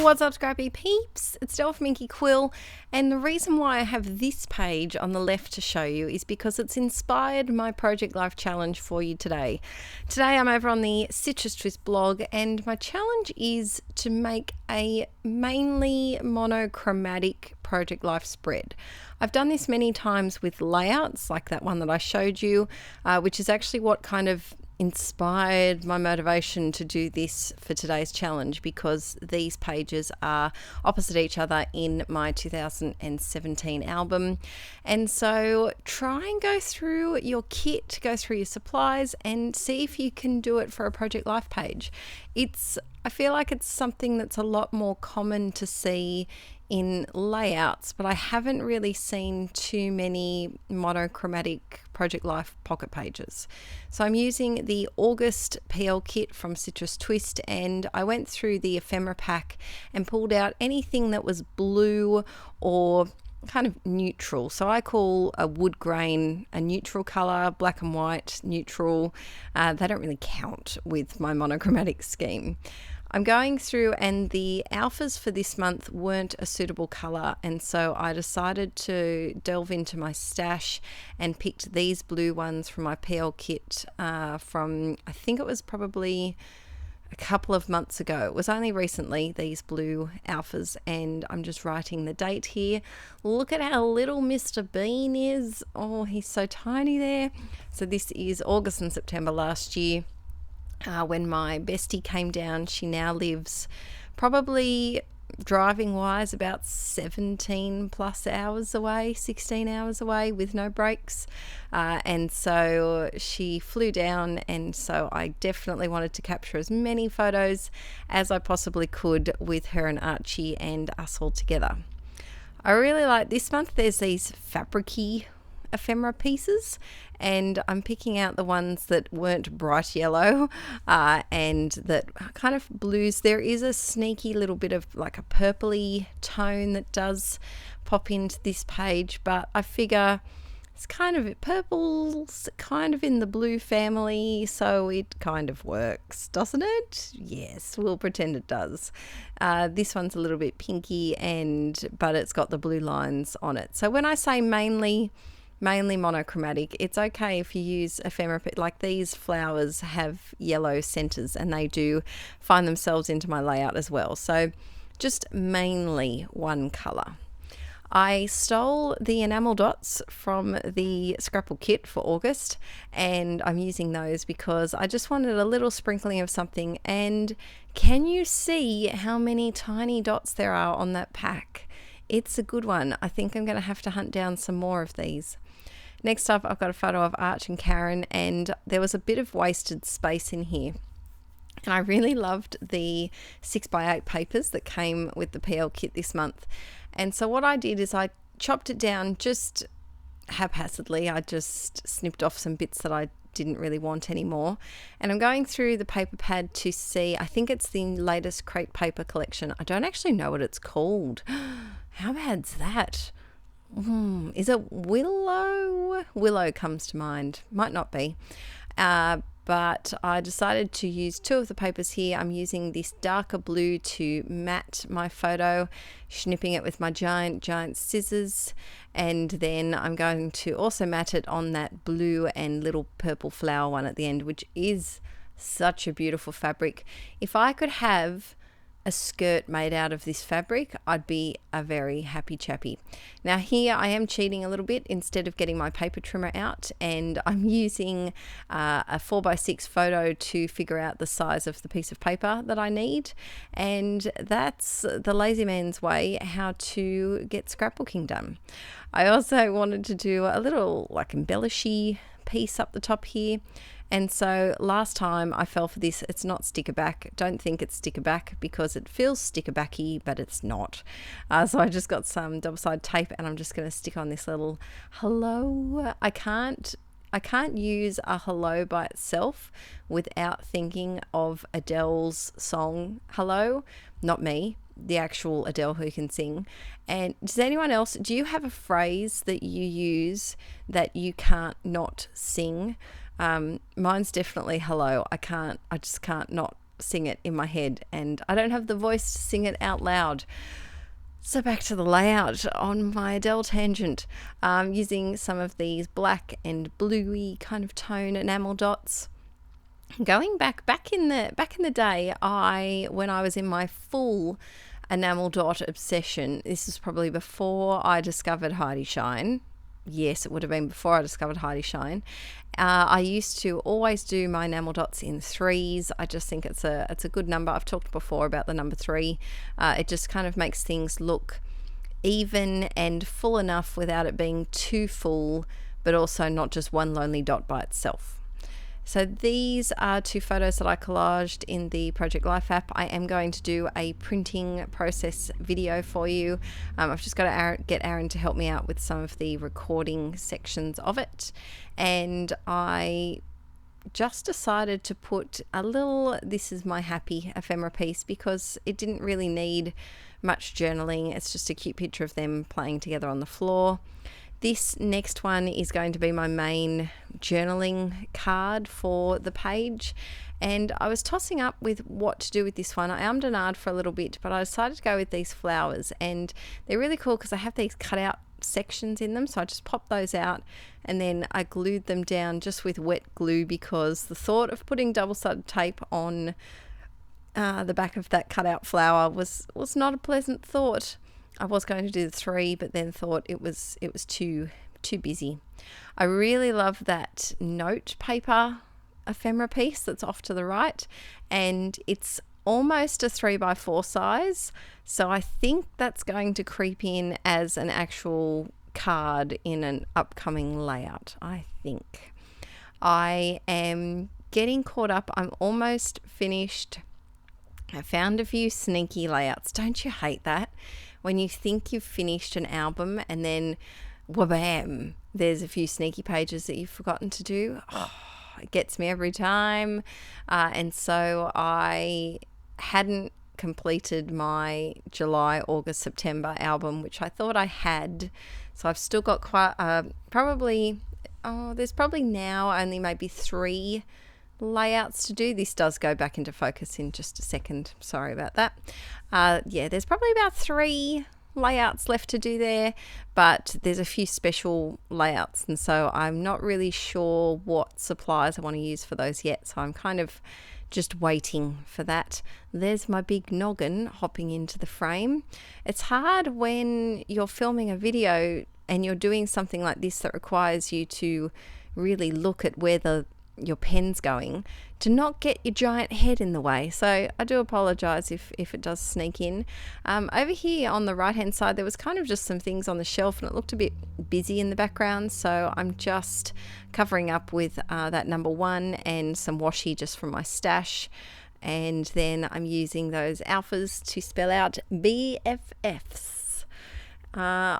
What's up, Scrappy peeps? It's Del from Inkie Quill, and the reason why I have this page on the left to show you is because it's inspired my Project Life challenge for you today. Today I'm over on the Citrus Twist blog, and my challenge is to make a mainly monochromatic Project Life spread. I've done this many times with layouts like that one that I showed you, which is actually what kind of inspired my motivation to do this for today's challenge, because these pages are opposite each other in my 2017 album. And so try and go through your kit, go through your supplies, and see if you can do it for a Project Life page. I feel like it's something that's a lot more common to see in layouts, but I haven't really seen too many monochromatic Project Life pocket pages. So I'm using the August PL kit from Citrus Twist, and I went through the ephemera pack and pulled out anything that was blue or kind of neutral. So I call a wood grain a neutral color, black and white neutral. They don't really count with my monochromatic scheme. I'm going through, and the alphas for this month weren't a suitable color, and so I decided to delve into my stash and picked these blue ones from my PL kit from, I think it was probably a couple of months ago. It was only recently, these blue alphas, and I'm just writing the date here. Look at how little Mr. Bean is. Oh, he's so tiny there. So this is August and September last year. When my bestie came down. She now lives probably driving wise about 17 plus hours away, 16 hours away with no breaks, and so she flew down, and so I definitely wanted to capture as many photos as I possibly could with her and Archie and us all together. I really like this month. There's these fabricy ephemera pieces, and I'm picking out the ones that weren't bright yellow and that kind of blues. There is a sneaky little bit of like a purpley tone that does pop into this page, but I figure it's kind of purple's kind of in the blue family, so it kind of works, doesn't it? Yes, we'll pretend it does. This one's a little bit pinky, but it's got the blue lines on it. So when I say mainly monochromatic, it's okay if you use ephemera. Like these flowers have yellow centers, and they do find themselves into my layout as well. So just mainly one color. I stole the enamel dots from the Scrapple kit for August, and I'm using those because I just wanted a little sprinkling of something. And can you see how many tiny dots there are on that pack? It's a good one. I think I'm going to have to hunt down some more of these. Next up, I've got a photo of Arch and Karen, and there was a bit of wasted space in here. And I really loved the 6x8 papers that came with the PL kit this month. And so what I did is I chopped it down just haphazardly. I just snipped off some bits that I didn't really want anymore. And I'm going through the paper pad to see, I think it's the latest crate paper collection. I don't actually know what it's called. How bad's that? Is it Willow? Willow comes to mind. Might not be. But I decided to use two of the papers here. I'm using this darker blue to matte my photo, snipping it with my giant scissors, and then I'm going to also matte it on that blue and little purple flower one at the end, which is such a beautiful fabric. If I could have a skirt made out of this fabric, I'd be a very happy chappy. Now here I am cheating a little bit. Instead of getting my paper trimmer out, and I'm using a 4x6 photo to figure out the size of the piece of paper that I need, and that's the lazy man's way how to get scrapbooking done. I also wanted to do a little like embellishy piece up the top here. And so last time I fell for this. It's not sticker back. Don't think it's sticker back because it feels sticker backy, but it's not. So I just got some double-sided tape, and I'm just going to stick on this little hello. I can't use a hello by itself without thinking of Adele's song Hello. Not me, the actual Adele who can sing. And does anyone else, do you have a phrase that you use that you can't not sing? Mine's definitely hello. I just can't not sing it in my head, and I don't have the voice to sing it out loud. So back to the layout on my Adele tangent, using some of these black and bluey kind of tone enamel dots. Going back in the day, when I was in my full enamel dot obsession, this is probably before I discovered Heidi Shine. Yes, it would have been before I discovered Heidi Shine. I used to always do my enamel dots in 3s. I just think it's a good number. I've talked before about the number 3. It just kind of makes things look even and full enough without it being too full, but also not just one lonely dot by itself. So these are 2 photos that I collaged in the Project Life app. I am going to do a printing process video for you. I've just got to get Aaron to help me out with some of the recording sections of it. And I just decided to put a little "This is my happy" ephemera piece because it didn't really need much journaling. It's just a cute picture of them playing together on the floor. This next one is going to be my main journaling card for the page, and I was tossing up with what to do with this one. I ummed and ahed for a little bit, but I decided to go with these flowers, and they're really cool because I have these cut out sections in them, so I just popped those out and then I glued them down just with wet glue because the thought of putting double-sided tape on the back of that cut out flower was not a pleasant thought. I was going to do the 3, but then thought it was too busy. I really love that note paper ephemera piece that's off to the right, and it's almost a 3x4 size, so I think that's going to creep in as an actual card in an upcoming layout. I think I am getting caught up. I'm almost finished. I found a few sneaky layouts. Don't you hate that? When you think you've finished an album and then wha-bam, there's a few sneaky pages that you've forgotten to do. Oh, it gets me every time. And so I hadn't completed my July, August, September album, which I thought I had. So I've still got quite there's probably now only maybe 3 layouts to do. This does go back into focus in just a second. Sorry about that. There's probably about 3 layouts left to do there, but there's a few special layouts, and so I'm not really sure what supplies I want to use for those yet, so I'm kind of just waiting for that. There's my big noggin hopping into the frame. It's hard when you're filming a video and you're doing something like this that requires you to really look at where your pen's going, to not get your giant head in the way. So I do apologize if it does sneak in. Over here on the right hand side there was kind of just some things on the shelf and it looked a bit busy in the background, so I'm just covering up with that number 1 and some washi just from my stash, and then I'm using those alphas to spell out BFFs. I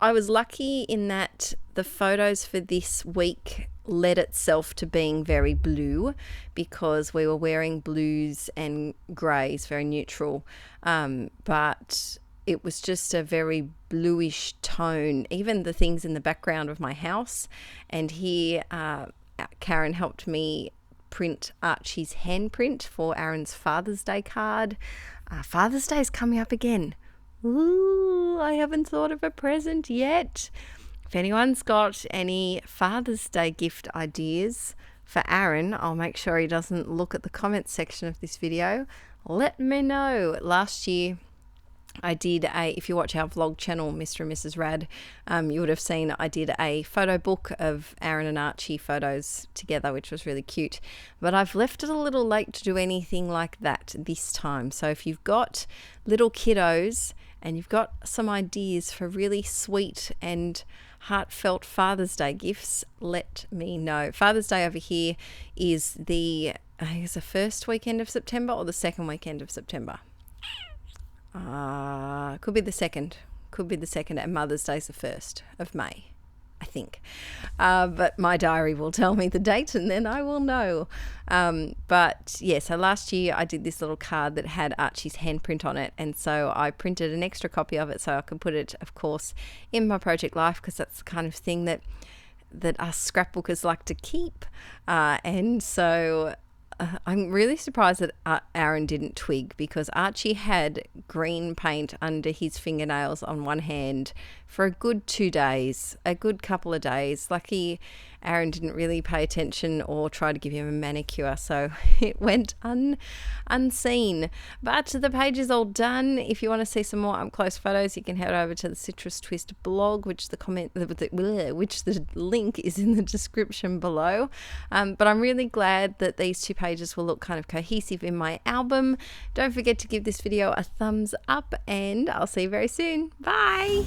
was lucky in that the photos for this week led itself to being very blue because we were wearing blues and greys, very neutral, but it was just a very bluish tone, even the things in the background of my house. And here Karen helped me print Archie's handprint for Aaron's Father's Day card. Father's Day is coming up again. Ooh, I haven't thought of a present yet. If anyone's got any Father's Day gift ideas for Aaron, I'll make sure he doesn't look at the comments section of this video. Let me know. Last year I did if you watch our vlog channel, Mr. and Mrs Rad, you would have seen I did a photo book of Aaron and Archie photos together, which was really cute. But I've left it a little late to do anything like that this time. So if you've got little kiddos and you've got some ideas for really sweet and heartfelt Father's Day gifts, let me know. Father's Day over here is I think it's the first weekend of September or the second weekend of September. Could be the second, and Mother's Day's the 1st of May, I think. But my diary will tell me the date and then I will know. But yeah, so last year I did this little card that had Archie's handprint on it, and so I printed an extra copy of it so I could put it, of course, in my Project Life, because that's the kind of thing that us scrapbookers like to keep. And so I'm really surprised that Aaron didn't twig, because Archie had green paint under his fingernails on one hand for a good 2 days, a good couple of days. Lucky Aaron didn't really pay attention or try to give him a manicure, so it went unseen. But the page is all done. If you want to see some more up close photos, you can head over to the Citrus Twist blog, which the link is in the description below. But I'm really glad that these 2 pages will look kind of cohesive in my album. Don't forget to give this video a thumbs up, and I'll see you very soon. Bye.